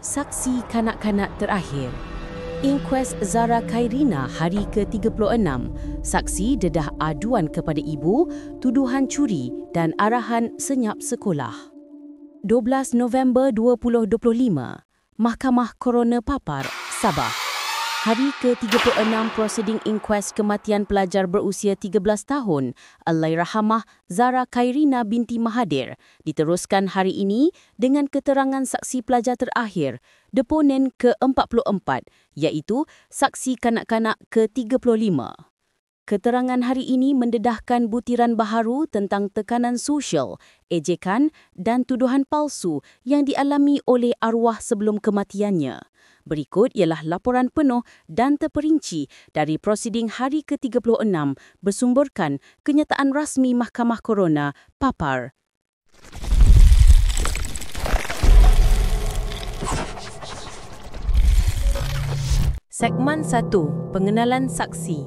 Saksi kanak-kanak terakhir. Inkues Zara Khairina hari ke-36. Saksi dedah aduan kepada ibu, tuduhan curi dan arahan senyap sekolah. 12 November 2025. Mahkamah Korona Papar, Sabah. Hari ke-36 prosiding inkues kematian pelajar berusia 13 tahun, Allahyarhamah Zara Khairina binti Mahathir, diteruskan hari ini dengan keterangan saksi pelajar terakhir, deponen ke-44, iaitu saksi kanak-kanak ke-35. Keterangan hari ini mendedahkan butiran baharu tentang tekanan sosial, ejekan dan tuduhan palsu yang dialami oleh arwah sebelum kematiannya. Berikut ialah laporan penuh dan terperinci dari prosiding hari ke-36 bersumberkan kenyataan rasmi Mahkamah Korona Papar. Segmen 1. Pengenalan saksi.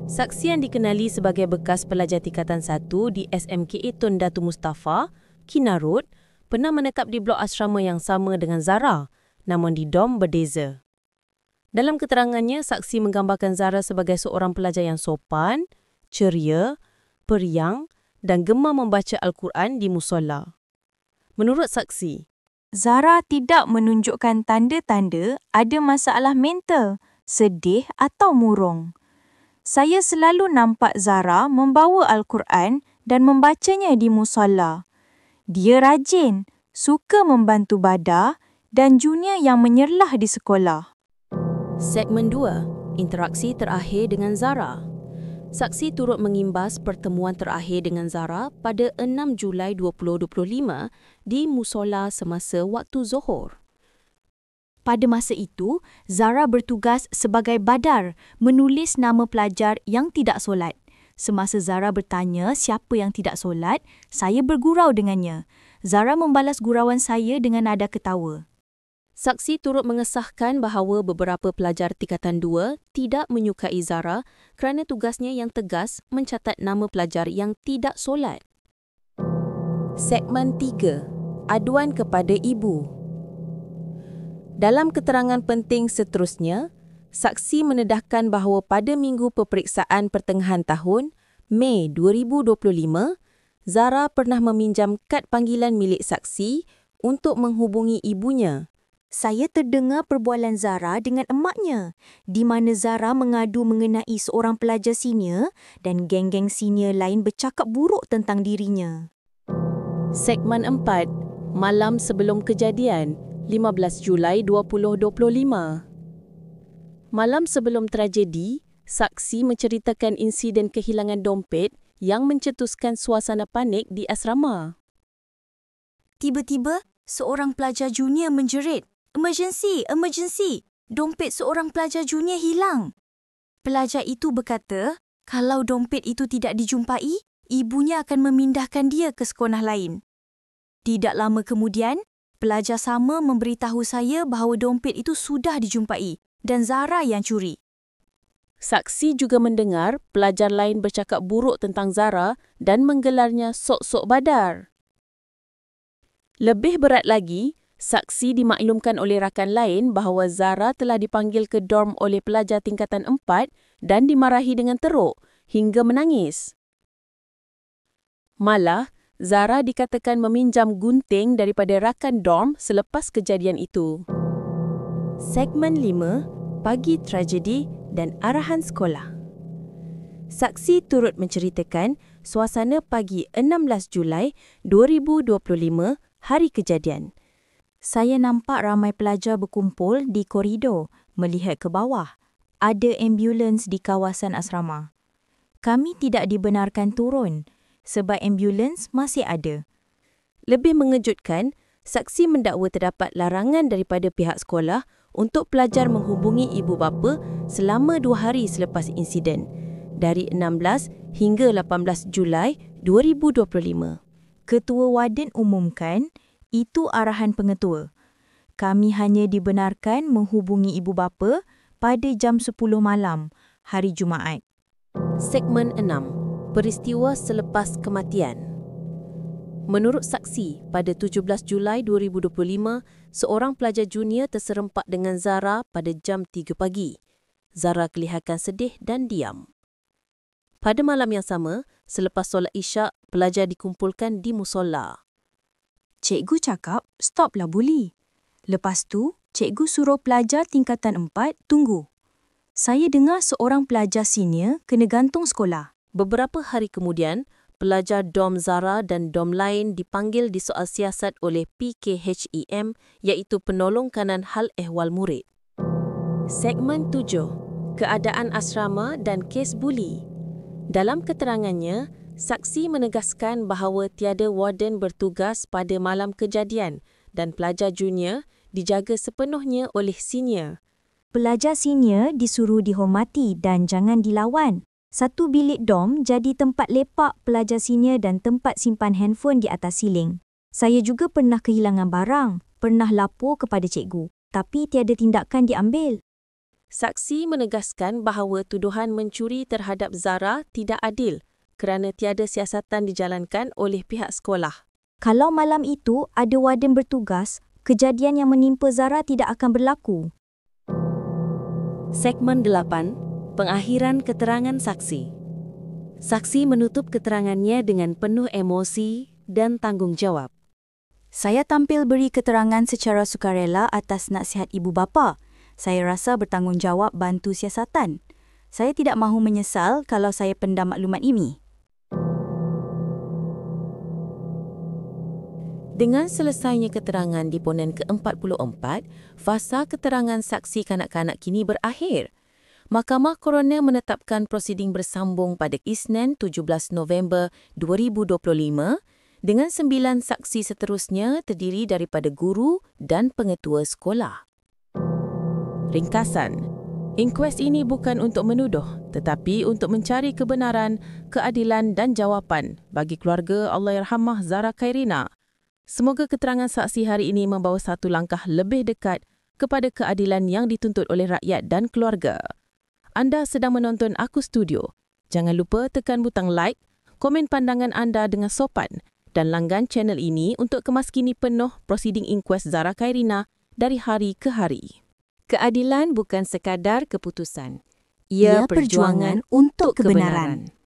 Saksi yang dikenali sebagai bekas pelajar tingkatan 1 di SMKA Tun Datu Mustafa, Kinarut, pernah menetap di blok asrama yang sama dengan Zara, namun di dom berbeza. Dalam keterangannya, saksi menggambarkan Zara sebagai seorang pelajar yang sopan, ceria, periang dan gemar membaca Al-Quran di musola. Menurut saksi, Zara tidak menunjukkan tanda-tanda ada masalah mental, sedih atau murung. Saya selalu nampak Zara membawa Al-Quran dan membacanya di musola. Dia rajin, suka membantu badan dan junior yang menyerlah di sekolah. Segmen 2. Interaksi terakhir dengan Zara. Saksi turut mengimbas pertemuan terakhir dengan Zara pada 6 Julai 2025 di musola semasa waktu Zohor. Pada masa itu, Zara bertugas sebagai badar menulis nama pelajar yang tidak solat. Semasa Zara bertanya siapa yang tidak solat, saya bergurau dengannya. Zara membalas gurauan saya dengan nada ketawa. Saksi turut mengesahkan bahawa beberapa pelajar tingkatan 2 tidak menyukai Zara kerana tugasnya yang tegas mencatat nama pelajar yang tidak solat. Segmen 3. Aduan kepada ibu. Dalam keterangan penting seterusnya, saksi mendedahkan bahawa pada minggu peperiksaan pertengahan tahun, Mei 2025, Zara pernah meminjam kad panggilan milik saksi untuk menghubungi ibunya. Saya terdengar perbualan Zara dengan emaknya, di mana Zara mengadu mengenai seorang pelajar senior dan geng-geng senior lain bercakap buruk tentang dirinya. Segmen 4. Malam sebelum kejadian, 15 Julai 2025. Malam sebelum tragedi, saksi menceritakan insiden kehilangan dompet yang mencetuskan suasana panik di asrama. Tiba-tiba, seorang pelajar junior menjerit, "Emergency! Emergency! Dompet seorang pelajar junior hilang!" Pelajar itu berkata, kalau dompet itu tidak dijumpai, ibunya akan memindahkan dia ke sekolah lain. Tidak lama kemudian, pelajar sama memberitahu saya bahawa dompet itu sudah dijumpai dan Zara yang curi. Saksi juga mendengar pelajar lain bercakap buruk tentang Zara dan menggelarnya sok-sok badar. Lebih berat lagi, saksi dimaklumkan oleh rakan lain bahawa Zara telah dipanggil ke dorm oleh pelajar tingkatan 4 dan dimarahi dengan teruk hingga menangis. Malah, Zara dikatakan meminjam gunting daripada rakan dorm selepas kejadian itu. Segmen 5. Pagi tragedi dan arahan sekolah. Saksi turut menceritakan suasana pagi 16 Julai 2025, hari kejadian. Saya nampak ramai pelajar berkumpul di koridor melihat ke bawah. Ada ambulans di kawasan asrama. Kami tidak dibenarkan turun sebab ambulans masih ada. Lebih mengejutkan, saksi mendakwa terdapat larangan daripada pihak sekolah untuk pelajar menghubungi ibu bapa selama 2 hari selepas insiden, dari 16 hingga 18 Julai 2025. Ketua Warden umumkan, itu arahan pengetua. Kami hanya dibenarkan menghubungi ibu bapa pada jam 10 malam, hari Jumaat. Segmen 6. Peristiwa selepas kematian. Menurut saksi, pada 17 Julai 2025, seorang pelajar junior terserempak dengan Zara pada jam 3 pagi. Zara kelihatan sedih dan diam. Pada malam yang sama, selepas solat Isyak, pelajar dikumpulkan di musola. Cikgu cakap, stoplah buli. Lepas tu, cikgu suruh pelajar tingkatan 4 tunggu. Saya dengar seorang pelajar senior kena gantung sekolah. Beberapa hari kemudian, pelajar Dom Zara dan Dom lain dipanggil disoal siasat oleh PKHEM iaitu Penolong Kanan Hal Ehwal Murid. Segmen 7. Keadaan asrama dan kes buli. Dalam keterangannya, saksi menegaskan bahawa tiada warden bertugas pada malam kejadian dan pelajar junior dijaga sepenuhnya oleh senior. Pelajar senior disuruh dihormati dan jangan dilawan. Satu bilik dom jadi tempat lepak pelajar senior dan tempat simpan handphone di atas siling. Saya juga pernah kehilangan barang, pernah lapor kepada cikgu, tapi tiada tindakan diambil. Saksi menegaskan bahawa tuduhan mencuri terhadap Zara tidak adil kerana tiada siasatan dijalankan oleh pihak sekolah. Kalau malam itu ada warden bertugas, kejadian yang menimpa Zara tidak akan berlaku. Segmen 8. Pengakhiran keterangan saksi. Saksi menutup keterangannya dengan penuh emosi dan tanggungjawab. Saya tampil beri keterangan secara sukarela atas nasihat ibu bapa. Saya rasa bertanggungjawab bantu siasatan. Saya tidak mahu menyesal kalau saya pendam maklumat ini. Dengan selesainya keterangan di ponen ke-44, fasa keterangan saksi kanak-kanak kini berakhir. Mahkamah Koroner menetapkan prosiding bersambung pada Isnin 17 November 2025 dengan 9 saksi seterusnya terdiri daripada guru dan pengetua sekolah. Ringkasan, inkuest ini bukan untuk menuduh tetapi untuk mencari kebenaran, keadilan dan jawapan bagi keluarga Allahyarhamah Zara Khairina. Semoga keterangan saksi hari ini membawa satu langkah lebih dekat kepada keadilan yang dituntut oleh rakyat dan keluarga. Anda sedang menonton Aku Studio. Jangan lupa tekan butang like, komen pandangan anda dengan sopan dan langgan channel ini untuk kemaskini penuh prosiding inkuest Zara Khairina dari hari ke hari. Keadilan bukan sekadar keputusan. Ia perjuangan untuk kebenaran.